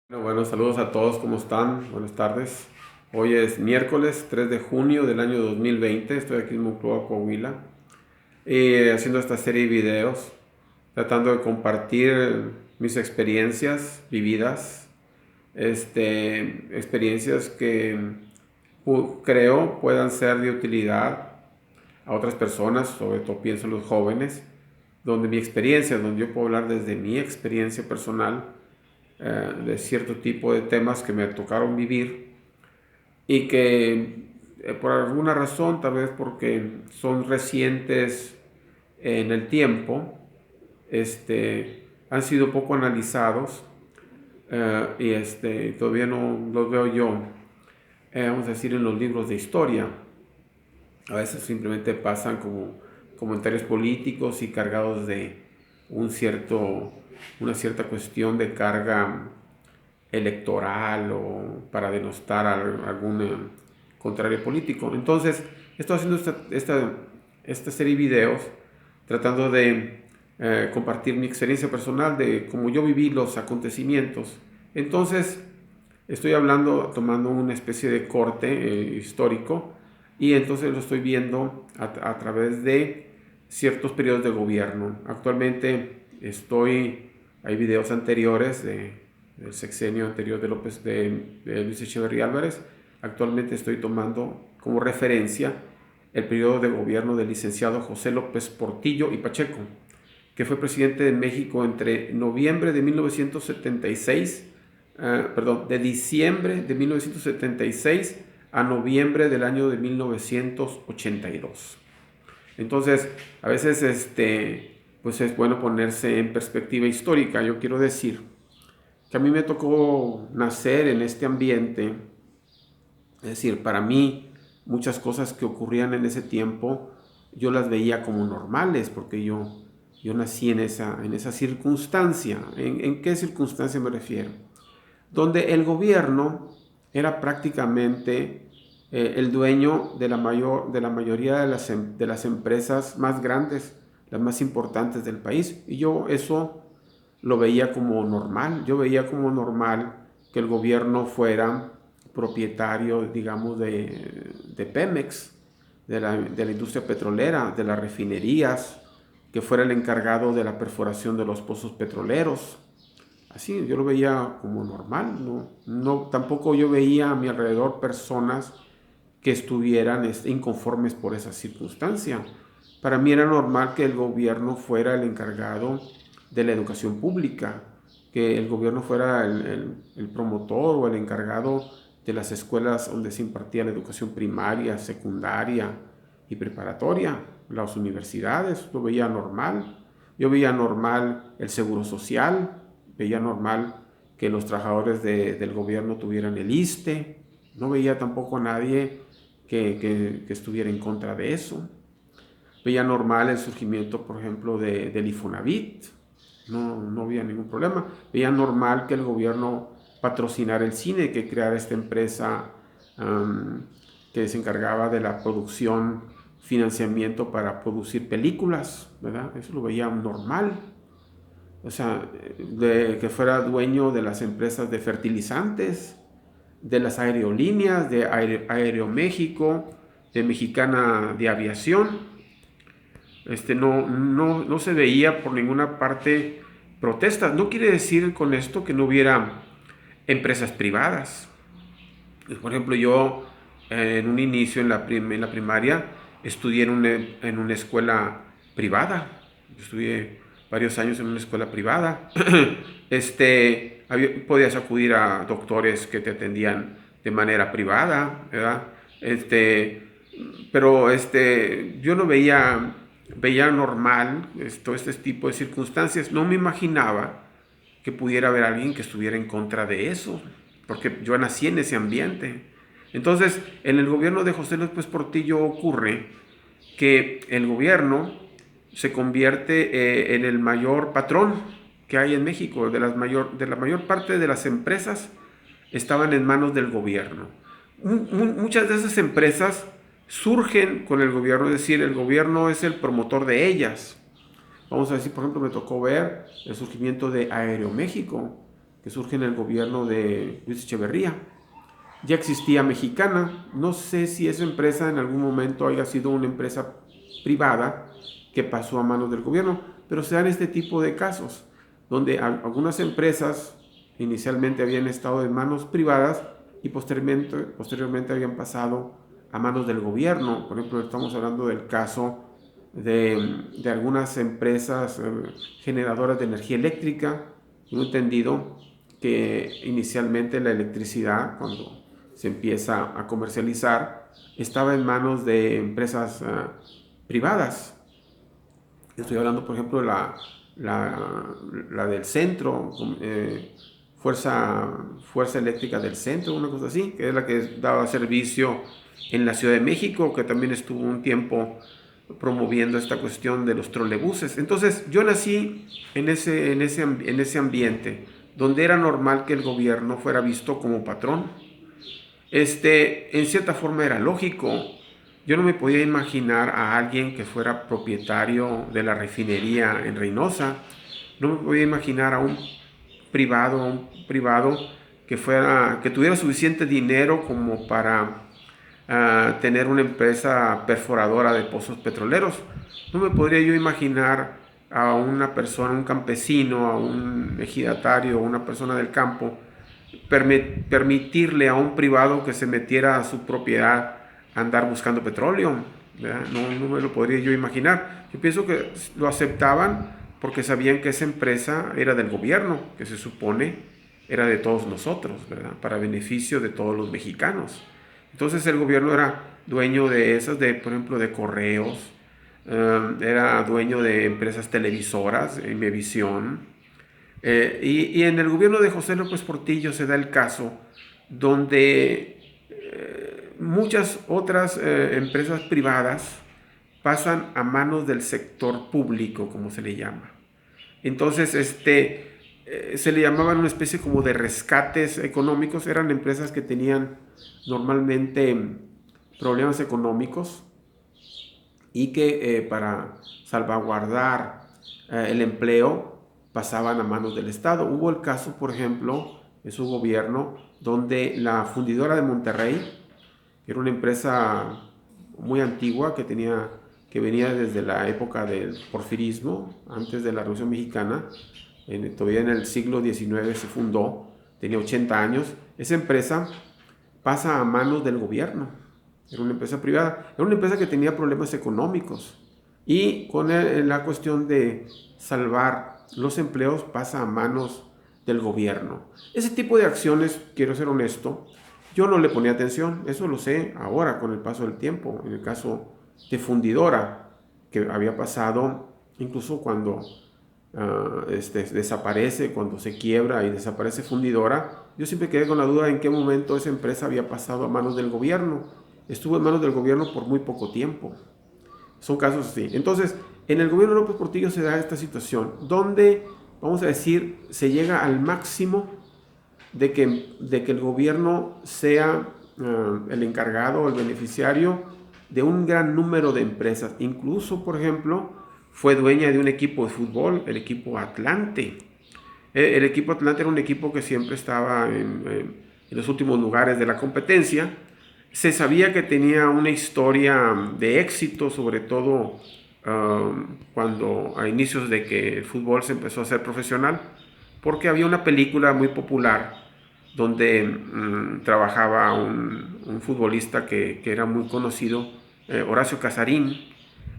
Bueno, saludos a todos, ¿cómo están? Buenas tardes. Hoy es miércoles 3 de junio del año 2020. Estoy aquí en Monclova, Coahuila, haciendo esta serie de videos, tratando de compartir mis experiencias vividas, experiencias que creo puedan ser de utilidad a otras personas, sobre todo pienso en los jóvenes, donde yo puedo hablar desde mi experiencia personal de cierto tipo de temas que me tocaron vivir y que por alguna razón, tal vez porque son recientes en el tiempo, han sido poco analizados y todavía no los veo yo, vamos a decir, en los libros de historia. A veces simplemente pasan como comentarios políticos y cargados de un cierto, una cierta cuestión de carga electoral o para denostar a algún contrario político. Entonces, estoy haciendo esta serie de videos tratando de compartir mi experiencia personal de cómo yo viví los acontecimientos. Entonces, estoy hablando, tomando una especie de corte histórico y entonces lo estoy viendo a través de ciertos periodos de gobierno. Actualmente hay videos anteriores del sexenio anterior de Luis Echeverría Álvarez. Actualmente estoy tomando como referencia el periodo de gobierno del licenciado José López Portillo y Pacheco, que fue presidente de México entre noviembre de 1976, de diciembre de 1976 a noviembre del año de 1982. Entonces, a veces pues es bueno ponerse en perspectiva histórica. Yo quiero decir que a mí me tocó nacer en este ambiente, es decir, para mí muchas cosas que ocurrían en ese tiempo yo las veía como normales porque yo nací en esa circunstancia. ¿En qué circunstancia me refiero? Donde el gobierno era prácticamente el dueño de la mayoría de las empresas más grandes, las más importantes del país. Y yo eso lo veía como normal. Yo veía como normal que el gobierno fuera propietario, digamos, de Pemex, de la industria petrolera, de las refinerías, que fuera el encargado de la perforación de los pozos petroleros. Así, yo lo veía como normal, tampoco yo veía a mi alrededor personas que estuvieran inconformes por esa circunstancia. Para mí era normal que el gobierno fuera el encargado de la educación pública, que el gobierno fuera el promotor o el encargado de las escuelas donde se impartía la educación primaria, secundaria y preparatoria, las universidades, lo veía normal. Yo veía normal el seguro social, veía normal que los trabajadores del gobierno tuvieran el ISSSTE, no veía tampoco a nadie que estuviera en contra de eso. Veía normal el surgimiento, por ejemplo, del Infonavit, no había ningún problema. Veía normal que el gobierno patrocinara el cine, que creara esta empresa que se encargaba de la producción, financiamiento para producir películas, ¿verdad? Eso lo veía normal. O sea, que fuera dueño de las empresas de fertilizantes, de las aerolíneas, de Aeroméxico, de Mexicana de Aviación. No se veía por ninguna parte protestas. No quiere decir con esto que no hubiera empresas privadas. Por ejemplo, yo en un inicio en la primaria estudié en una escuela privada. Estudié varios años en una escuela privada. Podías acudir a doctores que te atendían de manera privada, ¿verdad? Pero yo no veía normal todo este tipo de circunstancias. No me imaginaba que pudiera haber alguien que estuviera en contra de eso, porque yo nací en ese ambiente. Entonces, en el gobierno de José López Portillo ocurre que el gobierno se convierte en el mayor patrón que hay en México. De la mayor parte de las empresas estaban en manos del gobierno. Muchas de esas empresas surgen con el gobierno, es decir, el gobierno es el promotor de ellas. Vamos a decir, por ejemplo, me tocó ver el surgimiento de Aeroméxico, que surge en el gobierno de Luis Echeverría. Ya existía Mexicana, no sé si esa empresa en algún momento haya sido una empresa privada que pasó a manos del gobierno, pero se dan este tipo de casos, donde algunas empresas inicialmente habían estado en manos privadas y posteriormente habían pasado a manos del gobierno. Por ejemplo, estamos hablando del caso de algunas empresas generadoras de energía eléctrica. Tengo entendido que inicialmente la electricidad, cuando se empieza a comercializar, estaba en manos de empresas privadas. Estoy hablando, por ejemplo, de la del centro, Fuerza Eléctrica del Centro, una cosa así, que es la que daba servicio en la Ciudad de México, que también estuvo un tiempo promoviendo esta cuestión de los trolebuses. Entonces, yo nací en ese ambiente, donde era normal que el gobierno fuera visto como patrón. En cierta forma era lógico. Yo no me podía imaginar a alguien que fuera propietario de la refinería en Reynosa. No me podía imaginar a un privado que tuviera suficiente dinero como para tener una empresa perforadora de pozos petroleros. No me podría yo imaginar a una persona, un campesino, a un ejidatario, una persona del campo, permitirle a un privado que se metiera a su propiedad a andar buscando petróleo. No me lo podría yo imaginar. Yo pienso que lo aceptaban porque sabían que esa empresa era del gobierno, que se supone era de todos nosotros, ¿verdad? Para beneficio de todos los mexicanos. Entonces el gobierno era dueño de esas, por ejemplo, de correos, era dueño de empresas televisoras, Imevisión. Y en el gobierno de José López Portillo se da el caso donde muchas otras empresas privadas pasan a manos del sector público, como se le llama. Entonces, se le llamaban una especie como de rescates económicos. Eran empresas que tenían normalmente problemas económicos y que para salvaguardar el empleo pasaban a manos del Estado. Hubo el caso, por ejemplo, en su gobierno, donde la fundidora de Monterrey, que era una empresa muy antigua que venía desde la época del porfirismo, antes de la Revolución Mexicana, todavía en el siglo XIX se fundó, tenía 80 años. Esa empresa pasa a manos del gobierno. Era una empresa privada, era una empresa que tenía problemas económicos y con la cuestión de salvar los empleos pasa a manos del gobierno. Ese tipo de acciones, quiero ser honesto, yo no le ponía atención. Eso lo sé ahora con el paso del tiempo. En el caso de Fundidora, que había pasado incluso cuando desaparece, cuando se quiebra y desaparece Fundidora, yo siempre quedé con la duda en qué momento esa empresa había pasado a manos del gobierno. Estuvo en manos del gobierno por muy poco tiempo. Son casos así. Entonces, en el gobierno de López Portillo se da esta situación donde, vamos a decir, se llega al máximo de que el gobierno sea el encargado o el beneficiario de un gran número de empresas. Incluso, por ejemplo, fue dueña de un equipo de fútbol, el equipo Atlante. El equipo Atlante era un equipo que siempre estaba en los últimos lugares de la competencia. Se sabía que tenía una historia de éxito, sobre todo cuando a inicios de que el fútbol se empezó a hacer profesional, porque había una película muy popular donde trabajaba un futbolista que era muy conocido, Horacio Casarín.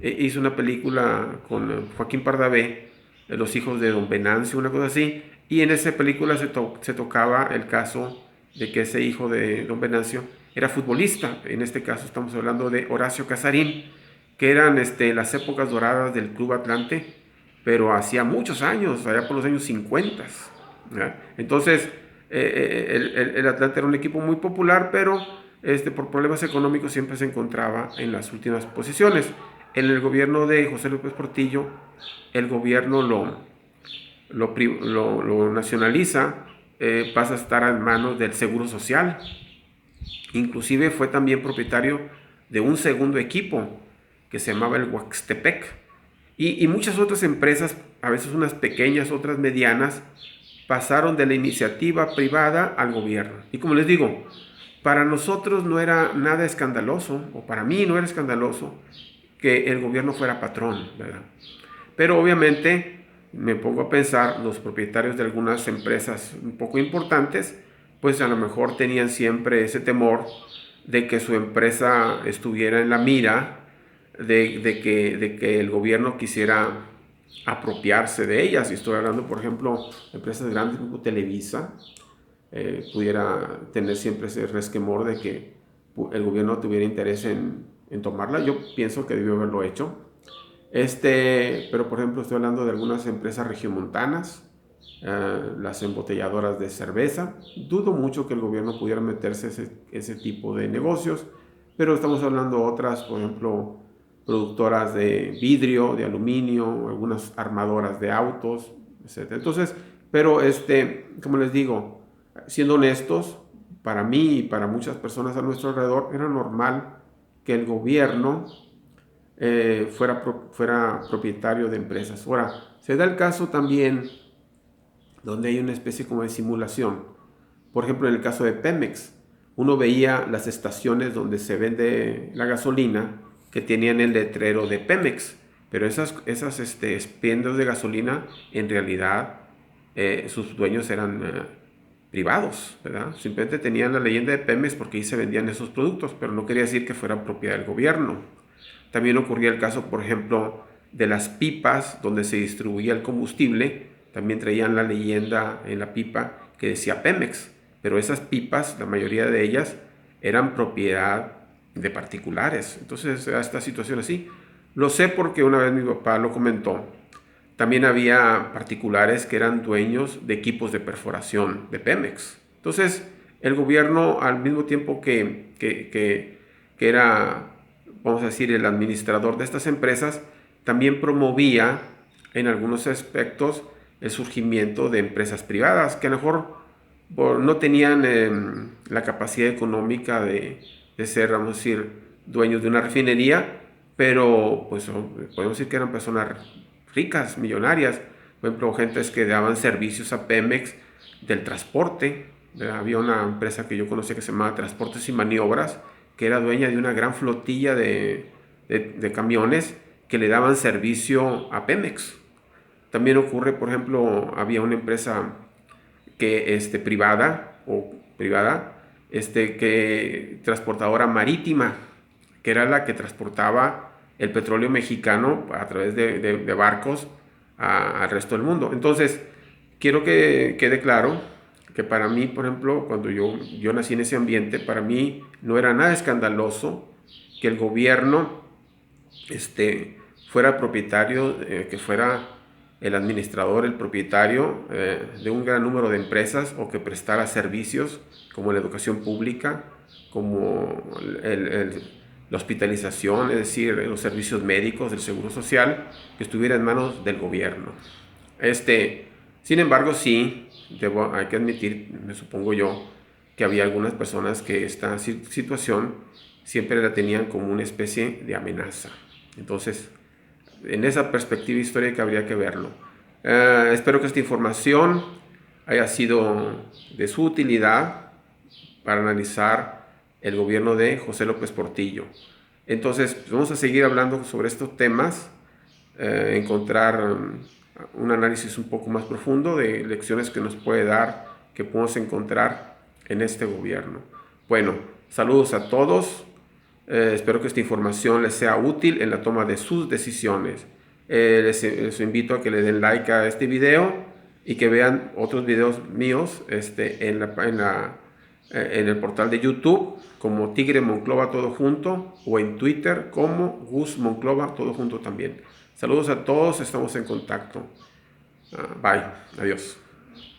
Hizo una película con Joaquín Pardavé, Los hijos de Don Venancio, una cosa así, y en esa película se tocaba el caso de que ese hijo de Don Venancio era futbolista. En este caso estamos hablando de Horacio Casarín, que eran las épocas doradas del Club Atlante, pero hacía muchos años, allá por los años 50. ¿Ya? Entonces, el Atlante era un equipo muy popular, pero por problemas económicos siempre se encontraba en las últimas posiciones. En el gobierno de José López Portillo, el gobierno lo nacionaliza, pasa a estar en manos del Seguro Social. Inclusive fue también propietario de un segundo equipo que se llamaba el Huaxtepec. Y muchas otras empresas, a veces unas pequeñas, otras medianas, pasaron de la iniciativa privada al gobierno. Y como les digo, para nosotros no era nada escandaloso, o para mí no era escandaloso, que el gobierno fuera patrón, ¿verdad? Pero obviamente me pongo a pensar, los propietarios de algunas empresas un poco importantes, pues a lo mejor tenían siempre ese temor de que su empresa estuviera en la mira, de que el gobierno quisiera apropiarse de ellas. Y estoy hablando, por ejemplo, de empresas grandes como Televisa, pudiera tener siempre ese resquemor de que el gobierno tuviera interés en tomarla. Yo pienso que debió haberlo hecho. Pero por ejemplo estoy hablando de algunas empresas regiomontanas, las embotelladoras de cerveza. Dudo mucho que el gobierno pudiera meterse ese tipo de negocios, pero estamos hablando de otras, por ejemplo, productoras de vidrio, de aluminio, algunas armadoras de autos, etc. Entonces, pero como les digo, siendo honestos, para mí y para muchas personas a nuestro alrededor, era normal que el gobierno fuera propietario de empresas. Ahora, se da el caso también donde hay una especie como de simulación. Por ejemplo, en el caso de Pemex, uno veía las estaciones donde se vende la gasolina que tenían el letrero de Pemex, pero esas expendios de gasolina, en realidad, sus dueños eran privados, ¿verdad? Simplemente tenían la leyenda de Pemex porque ahí se vendían esos productos, pero no quería decir que fueran propiedad del gobierno. También ocurría el caso, por ejemplo, de las pipas donde se distribuía el combustible. También traían la leyenda en la pipa que decía Pemex, pero esas pipas, la mayoría de ellas, eran propiedad de particulares. Entonces era esta situación así. Lo sé porque una vez mi papá lo comentó. También había particulares que eran dueños de equipos de perforación de Pemex. Entonces el gobierno, al mismo tiempo que era, vamos a decir, el administrador de estas empresas, también promovía en algunos aspectos el surgimiento de empresas privadas que a lo mejor no tenían la capacidad económica de ser, vamos a decir, dueños de una refinería, pero pues podemos decir que eran personas ricas, millonarias. Por ejemplo, gentes que daban servicios a Pemex del transporte. Había una empresa que yo conocía que se llamaba Transportes y Maniobras, que era dueña de una gran flotilla de camiones que le daban servicio a Pemex. También ocurre, por ejemplo, había una empresa que privada, que transportadora marítima, que era la que transportaba el petróleo mexicano a través de barcos al resto del mundo. Entonces, quiero que quede claro que para mí, por ejemplo, cuando yo nací en ese ambiente, para mí no era nada escandaloso que el gobierno fuera propietario, que fuera el administrador, el propietario de un gran número de empresas, o que prestara servicios como la educación pública, como la hospitalización, es decir, los servicios médicos del Seguro Social, que estuviera en manos del gobierno. Sin embargo, sí, hay que admitir, me supongo yo, que había algunas personas que esta situación siempre la tenían como una especie de amenaza. Entonces, en esa perspectiva histórica habría que verlo. Espero que esta información haya sido de su utilidad para analizar el gobierno de José López Portillo. Entonces, pues vamos a seguir hablando sobre estos temas, encontrar un análisis un poco más profundo de lecciones que nos puede dar, que podemos encontrar en este gobierno. Bueno, saludos a todos. Espero que esta información les sea útil en la toma de sus decisiones. Les invito a que le den like a este video y que vean otros videos míos en el portal de YouTube como Tigre Monclova todo junto, o en Twitter como Gus Monclova todo junto también. Saludos a todos, estamos en contacto. Bye, adiós.